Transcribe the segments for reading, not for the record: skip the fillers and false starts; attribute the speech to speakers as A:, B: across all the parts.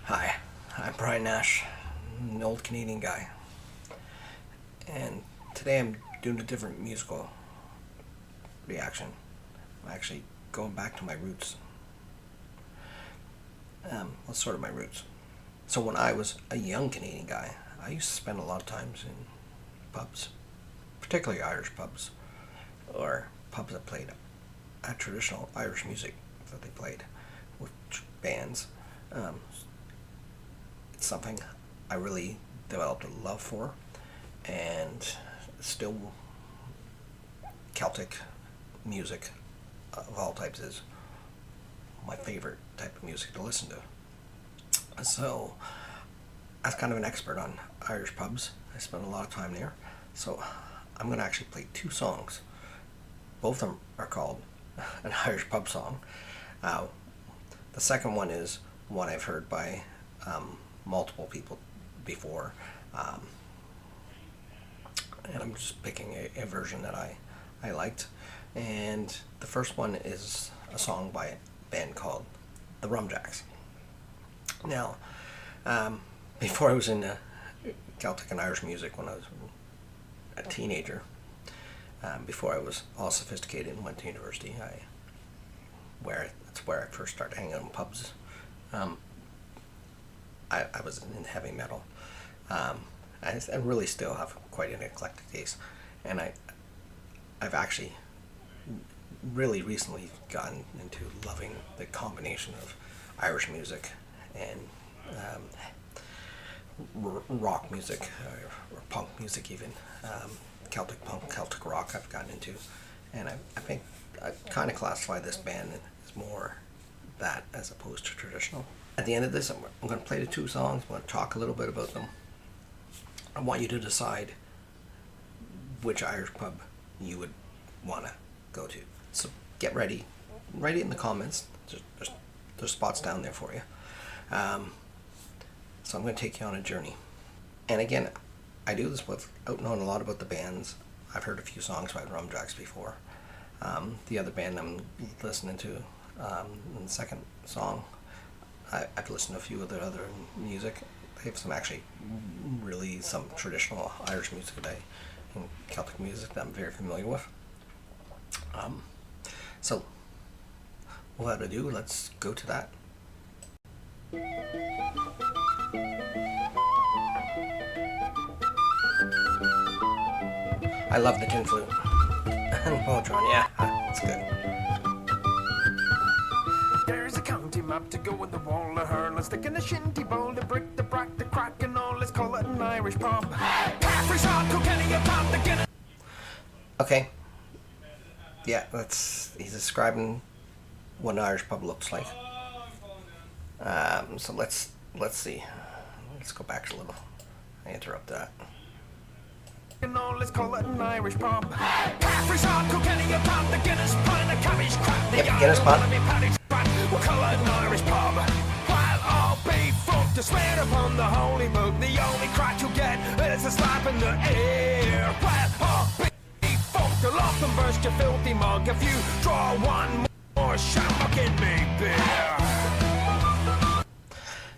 A: Hi, I'm Brian Nash, an old Canadian guy, and today I'm doing a different musical reaction. I'm actually going back to my roots. What's sort of my roots? So when I was a young Canadian guy, I used to spend a lot of times in pubs, particularly Irish pubs, or pubs that played traditional Irish music that they played with bands. It's something I really developed a love for, and still Celtic music of all types is my favorite type of music to listen to. So I was kind of an expert on Irish pubs. I spent a lot of time there. So I'm going to actually play two songs. Both of them are called an Irish pub song. The second one is one I've heard by multiple people before, and I'm just picking a version that I liked. And the first one is a song by a band called the Rumjacks. Now, before I was into Celtic and Irish music, when I was a teenager, before I was all sophisticated and went to university, that's where I first started hanging out in pubs. I was in heavy metal. I really still have quite an eclectic taste, and I've actually really recently gotten into loving the combination of Irish music and rock music, or punk music even. Celtic punk, Celtic rock I've gotten into, and I think I kind of classify this band as more that as opposed to traditional. At the end of this, I'm going to play the two songs. I'm going to talk a little bit about them. I want you to decide which Irish pub you would want to go to. So get ready. Write it in the comments. There's spots down there for you. So I'm going to take you on a journey. And again, I do this without knowing a lot about the bands. I've heard a few songs by Rumjacks before. The other band I'm listening to, in the second song, I've listened to a few of their other music. They have some traditional Irish music today and Celtic music that I'm very familiar with. So, without ado, let's go to that. I love the tin flute. And Voltron, yeah, that's good.
B: There's a county map to go with the wall of her. Let's stick in a shinty bowl, the brick, the brack, the crack, and all. Let's call it an Irish pub.
A: Okay. Yeah, he's describing what an Irish pub looks like. So let's see. Let's go back a little. I interrupt that.
B: Let's call it an Irish pub. The Guinness pint, a cabbage crap.
A: Yep, Guinness pint.
B: We'll call it an Irish pub. While all be folk to swear upon the holy book, the only crack you get is a slap in the ear. While all be folk to lock and burst your filthy mug if you draw one more shamrock in me beer.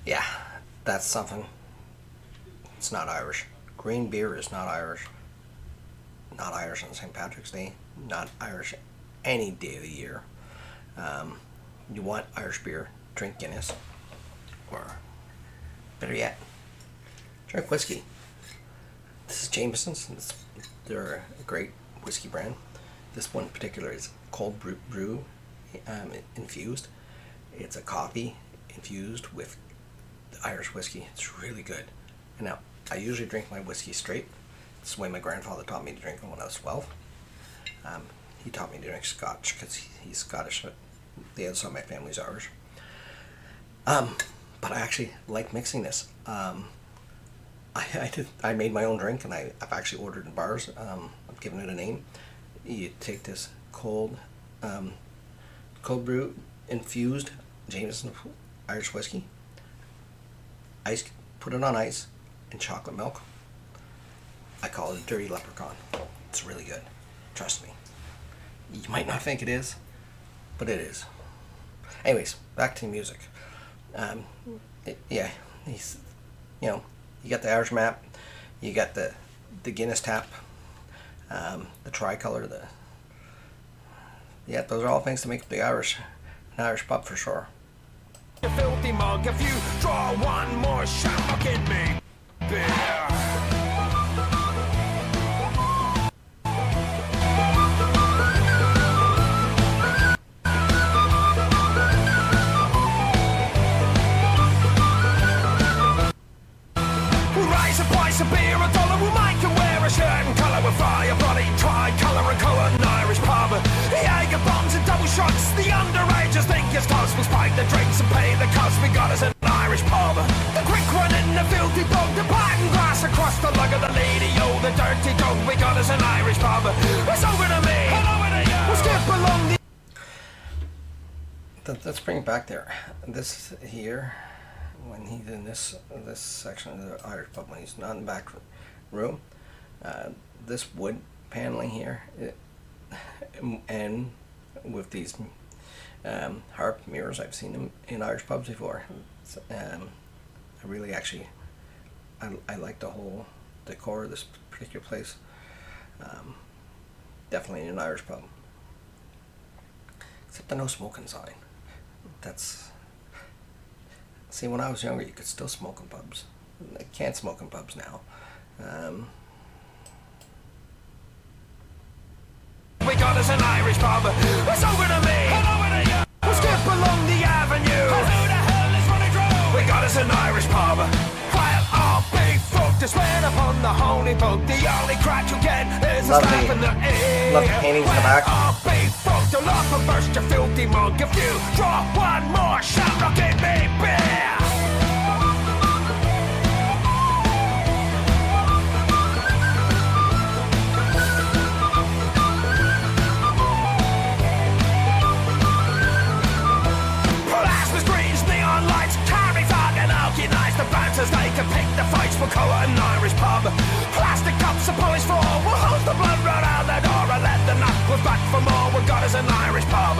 A: Yeah, that's something. It's not Irish. Green beer is not Irish. Not Irish on St. Patrick's Day. Not Irish any day of the year. You want Irish beer, drink Guinness. Or, better yet, drink whiskey. This is Jameson's. They're a great whiskey brand. This one in particular is cold brew infused. It's a coffee infused with Irish whiskey. It's really good. And now, I usually drink my whiskey straight. It's the way my grandfather taught me to drink it when I was 12. He taught me to drink Scotch because he's Scottish, but the other side of my family's Irish. But I actually like mixing this. I made my own drink, and I've actually ordered in bars. I've given it a name. You take this cold brew infused Jameson Irish whiskey, put it on ice, and chocolate milk. I call it a dirty leprechaun. It's really good. Trust me. You might not think it is, but it is. Anyways, back to music. Yeah, he's, you know, you got the Irish map, you got the Guinness tap, the tricolor, yeah, those are all things to make the Irish an Irish pub for sure.
B: You filthy mug, if you draw one more shot, look at me, beer. Rise the price of beer, $1, we might can wear a shirt and colour with fire, bloody tri-colour and colour, an Irish pub. The Jager bombs and double shots, the underagers think it's toss. We spike the drinks and pay the cost, we got us an Irish pub. The quick one in the filthy dog, the pattern grass across the lug of the lady, oh the dirty dog, we got us an Irish pub. It's over to me, over to you. We'll skip along the...
A: Let's bring it back there. This here, when he's in this section of the Irish pub, when he's not in the back room, this wood paneling here, and with these harp mirrors, I've seen them in Irish pubs before. I really actually, I like the whole decor of this particular place. Definitely in an Irish pub. Except the no smoking sign. See, when I was younger, you could still smoke in pubs. I can't smoke in pubs now.
B: We got us an Irish pub. It's over to me. Over to you. We'll skip along the avenue. Who the hell is running through? We got us an Irish pub. While all big folk to swear upon the holy book, the only crack you get is a slap in the ear.
A: Love the paintings in the back.
B: All big folk to laugh and burst your filthy mug. If you draw one more shot, look at me, beer. They can pick the fights, we'll call it an Irish pub. Plastic cups are polished for all, we'll hose the blood right out the door and let the knuckles back for more. We got us an Irish pub.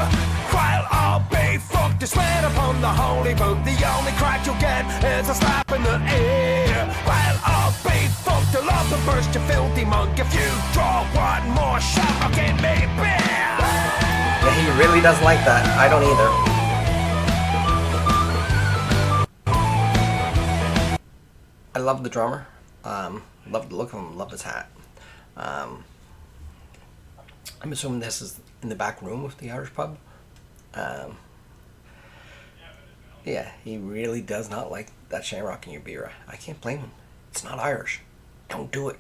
B: While all be fucked to swear upon the holy book, the only crack you'll get is a slap in the ear. While all be fucked to love and burst your filthy mug. If you draw one more shot, I'll give me beer.
A: Yeah, he really doesn't like that. I don't either. I love the drummer. Love the look of him. Love his hat. I'm assuming this is in the back room of the Irish pub. Yeah, he really does not like that shamrock in your beer. I can't blame him. It's not Irish. Don't do it.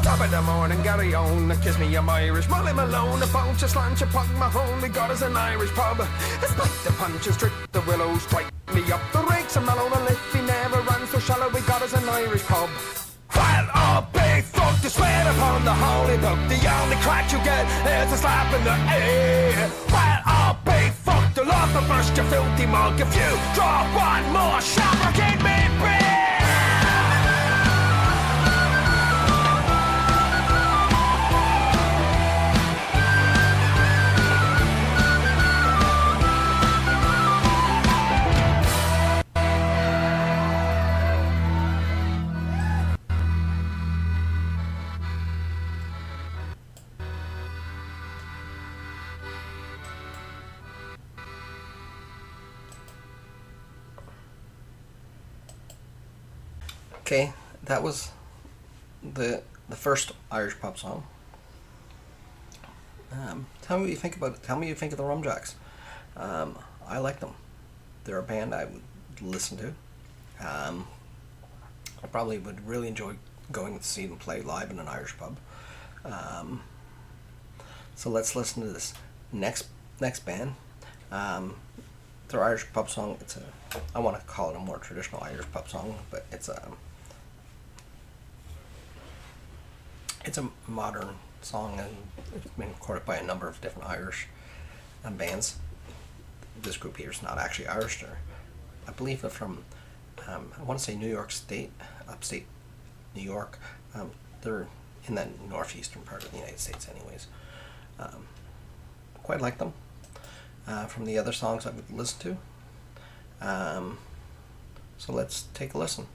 B: Top of the morning, Gary on, kiss me, I'm Irish. Molly Malone, a bunch of slant, you punk Mahone. We got us an Irish pub. It's like the punches, trick the willows, strike me up. The rakes are Malone, and if he never runs so shallow, we got us an Irish pub. While all big folk to swear upon the holy book, the only crack you get is a slap in the ear. While all big folk to love and burst your filthy mug. If you draw one more shot, we'll give me beer.
A: Okay, that was the first Irish pub song. Tell me what you think about it. Tell me what you think of the Rumjacks. I like them. They're a band I would listen to. I probably would really enjoy going to see them play live in an Irish pub. So let's listen to this next band. Their Irish pub song. I want to call it a more traditional Irish pub song, but it's a modern song, and it's been recorded by a number of different Irish bands. This group here is not actually Irish. I believe they're from, I want to say New York State, upstate New York. They're in that northeastern part of the United States anyways. Quite like them from the other songs I've listened to. So let's take a listen.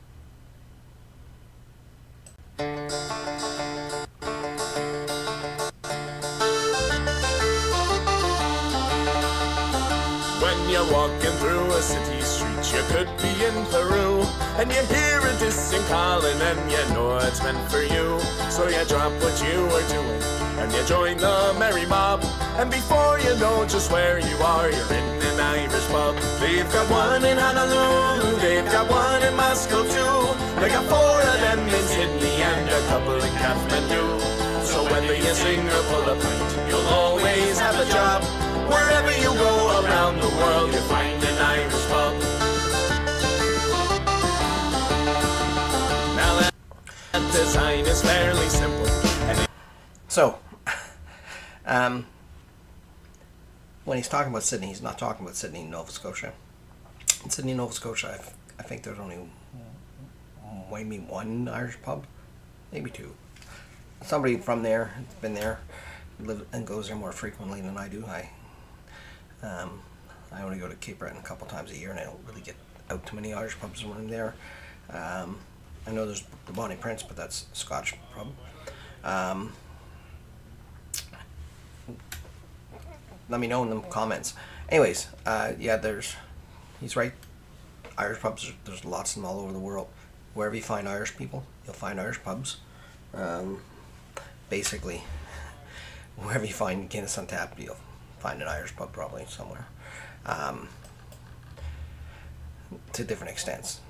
B: When you're walking through a city street, you could be in Peru, and you hear a distant calling, and you know it's meant for you. So you drop what you were doing, and you join the merry mob, and before you know just where you are, you're in an Irish pub. They've got one in Honolulu, they've got one in Moscow too. They got 4 of them in Sydney and a couple in Kathmandu. So whether you sing or pull a pint, you'll always have a job. Wherever you go around the world, you'll find an Irish pub. Now that design is fairly simple.
A: So, when he's talking about Sydney, he's not talking about Sydney, Nova Scotia. In Sydney, Nova Scotia, I think there's only maybe one Irish pub, maybe 2. Somebody from there has been there, live and goes there more frequently than I do. I only go to Cape Breton a couple times a year, and I don't really get out to many Irish pubs when I'm there. I know there's the Bonnie Prince, but that's a Scotch pub. Let me know in the comments. Anyways, yeah, he's right. Irish pubs, there's lots of them all over the world. Wherever you find Irish people, you'll find Irish pubs. Basically, wherever you find Guinness on tap, you'll find an Irish pub probably somewhere. To different extents.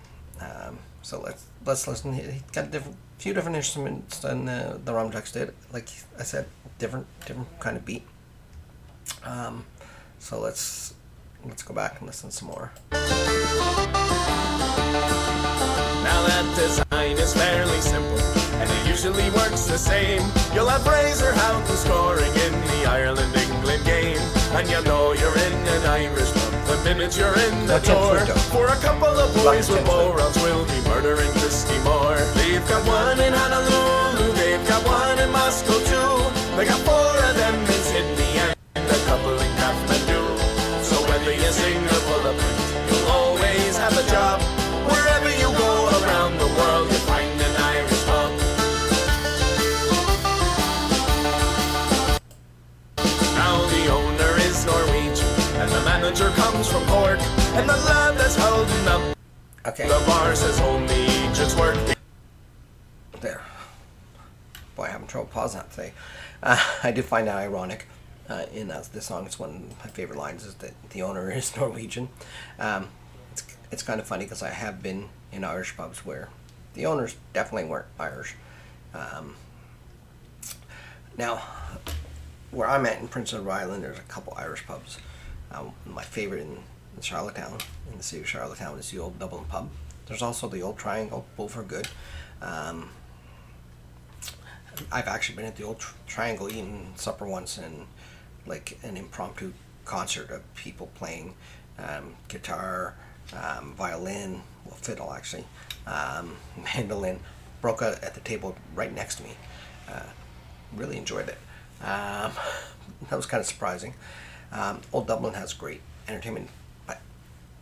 A: So let's listen. He got few different instruments than the Rumjacks did. Like I said, different kind of beat. So let's go back and listen some more.
B: Now that design is fairly simple, and it usually works the same. You'll have Razor Houghton scoring in the Ireland-England game, and you know you're in an Irish pub the minute you're in the door. For a couple of boys with morons will be murdering Christy Moore. They've got one in Honolulu, they've got one in Moscow too. They got 4 of them in Sydney and a couple in Kathmandu. So whether you sing or pull a pint, you'll always have a job. Wherever you go around the world, you'll find an Irish pub. Now the owner is Norwegian, and the manager comes from Cork, and the lad that's holding up the bar says only agents work.
A: There. Boy, I'm having trouble pausing that today. I do find that ironic. In this song, it's one of my favorite lines is that the owner is Norwegian. It's kind of funny because I have been in Irish pubs where the owners definitely weren't Irish. Now, where I'm at in Prince Edward Island, there's a couple Irish pubs. My favorite in Charlottetown, in the city of Charlottetown, is the Old Dublin Pub. There's also the Old Triangle. Both are good. I've actually been at the Old Triangle eating supper once, and like an impromptu concert of people playing guitar, violin, well, fiddle actually, mandolin, broke out at the table right next to me. Really enjoyed it. That was kind of surprising. Old Dublin has great entertainment, but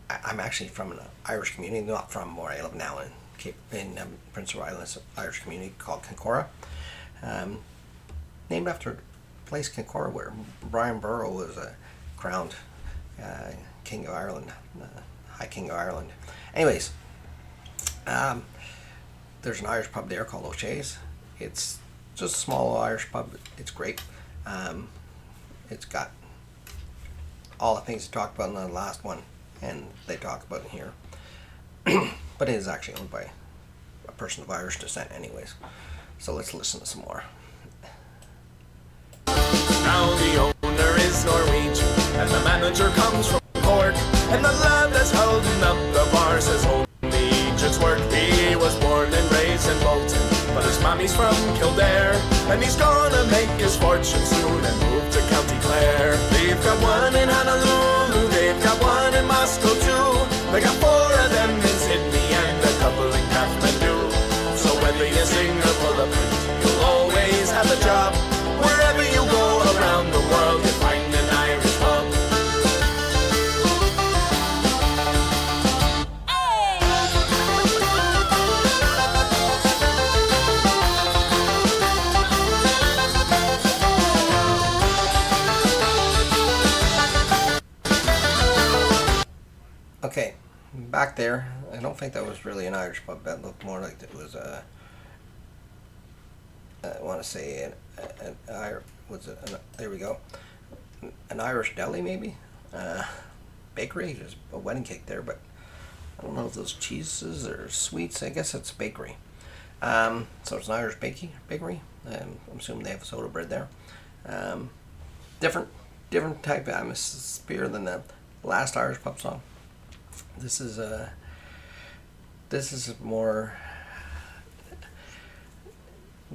A: I'm actually from an Irish community, not from where I live now in Prince Edward Island. It's an Irish community called Kincora, named after a place, Kincora, where Brian Burrow was crowned King of Ireland, High King of Ireland. Anyways, there's an Irish pub there called O'Shea's. It's just a small Irish pub. It's great. It's got all the things they talked about in the last one, and they talk about in here. But it is actually owned by a person of Irish descent anyways. So let's listen to some more.
B: Now the owner is Norwegian, and the manager comes from Cork, and the lad that's holding up the bar says only agents work. He was born and raised in Bolton, but his mommy's from Kildare, and he's gonna make his fortune soon and move to County Clare. They've got one in Honolulu, they've got one in Moscow too. They got 4 of them in Sydney and a couple in Kathmandu. So whether you sing or pull a print, you'll always have a job. Wherever you go around the world, world you find an Irish pub.
A: Okay, back there. I don't think that was really an Irish pub. That looked more like it was I want to say there we go, an Irish deli maybe, bakery. There's a wedding cake there, but I don't know if those cheeses or sweets. I guess it's bakery. So it's an Irish bakery. I'm assuming they have soda bread there. Different type of atmosphere than the last Irish pub song. This is more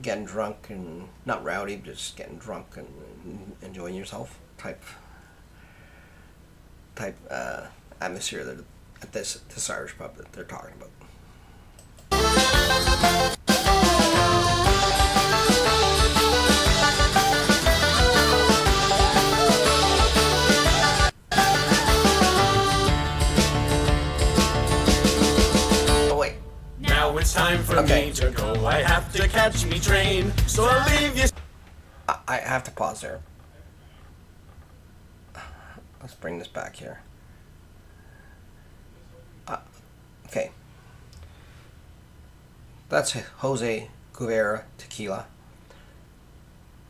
A: getting drunk and not rowdy, just getting drunk and enjoying yourself type atmosphere that at this Irish pub that they're talking about.
B: It's time for me to go. I have to catch me train, so I'll leave you.
A: I have to pause there. Let's bring this back here. Okay. That's Jose Cuervo tequila.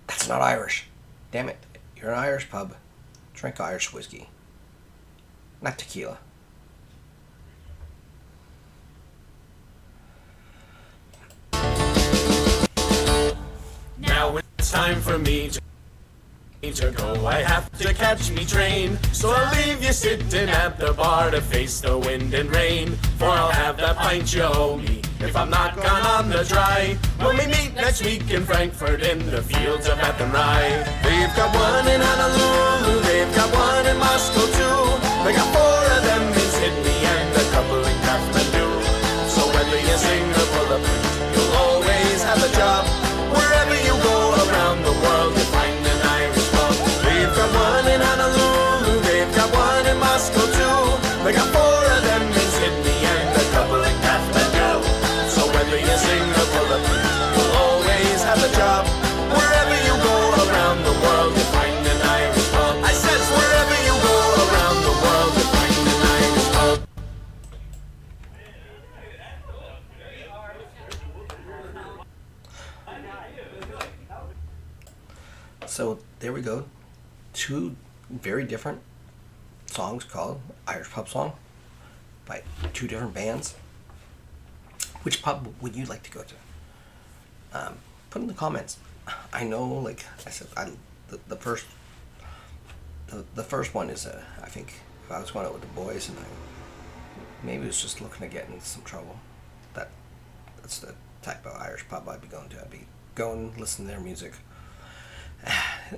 A: That's not Irish. Damn it. You're an Irish pub. Drink Irish whiskey. Not tequila.
B: Now it's time for me to go. I have to catch me train, so I'll leave you sitting at the bar to face the wind and rain. For I'll have that pint you owe me if I'm not gone on the dry. When we meet next week in Frankfurt in the fields of Athenry. They've got one in Honolulu, they've got one in Moscow too. They got 4 of them in Sydney and a couple in Kathmandu. So whether you sing or pull a print, you'll always have a job. Wherever you go around the world, you find an Irish pub. They've got one in Honolulu, they've got one in Moscow too. They got 4 of them in Sydney and a couple in Kathmandu. So whether you sing or pull a print, you'll always have a job. Wherever you go around the world, you find an Irish pub. I said wherever you go around the world, you find an Irish pub.
A: So there we go. 2 very different songs called Irish Pub Song by 2 different bands. Which pub would you like to go to? Put in the comments. I know, like I said, the first one is I think if I was going out with the boys and I maybe was just looking to get into some trouble, that's the type of Irish pub I'd be going to. I'd be going, listen to their music.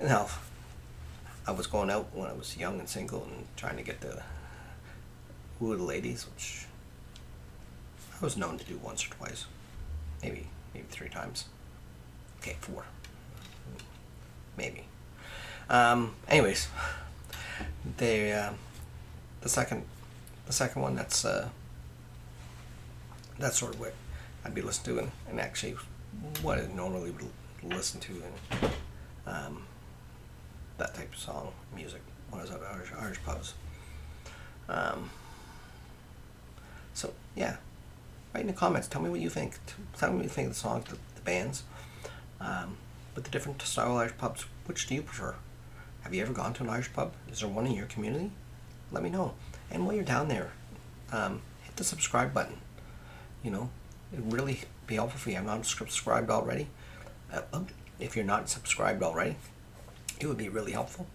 A: Now, I was going out when I was young and single and trying to get the woo the ladies, which I was known to do once or twice, maybe 3 times. Okay, 4, maybe. Anyways, the second one, that's sort of what I'd be listening to and actually what I normally would listen to and that type of song music when I was at Irish pubs. So yeah, write in the comments. Tell me what you think. Tell me what you think of the songs, the bands, but the different style Irish pubs. Which do you prefer? Have you ever gone to an Irish pub? Is there one in your community? Let me know. And while you're down there, hit the subscribe button. You know, it would really be helpful for you. I'm not subscribed already. If you're not subscribed already, it would be really helpful.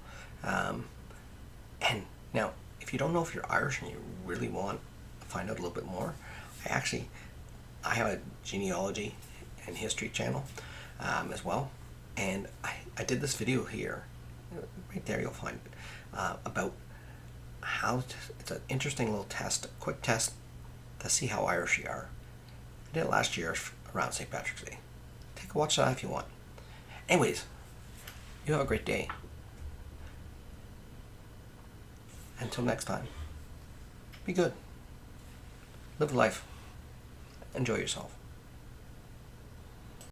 A: And now, if you don't know if you're Irish and you really want to find out a little bit more, I have a genealogy and history channel as well. And I did this video here, right there you'll find it, about how it's an interesting little test, a quick test to see how Irish you are. I did it last year around St. Patrick's Day. Take a watch that if you want. Anyways, you have a great day. Until next time, be good. Live life. Enjoy yourself.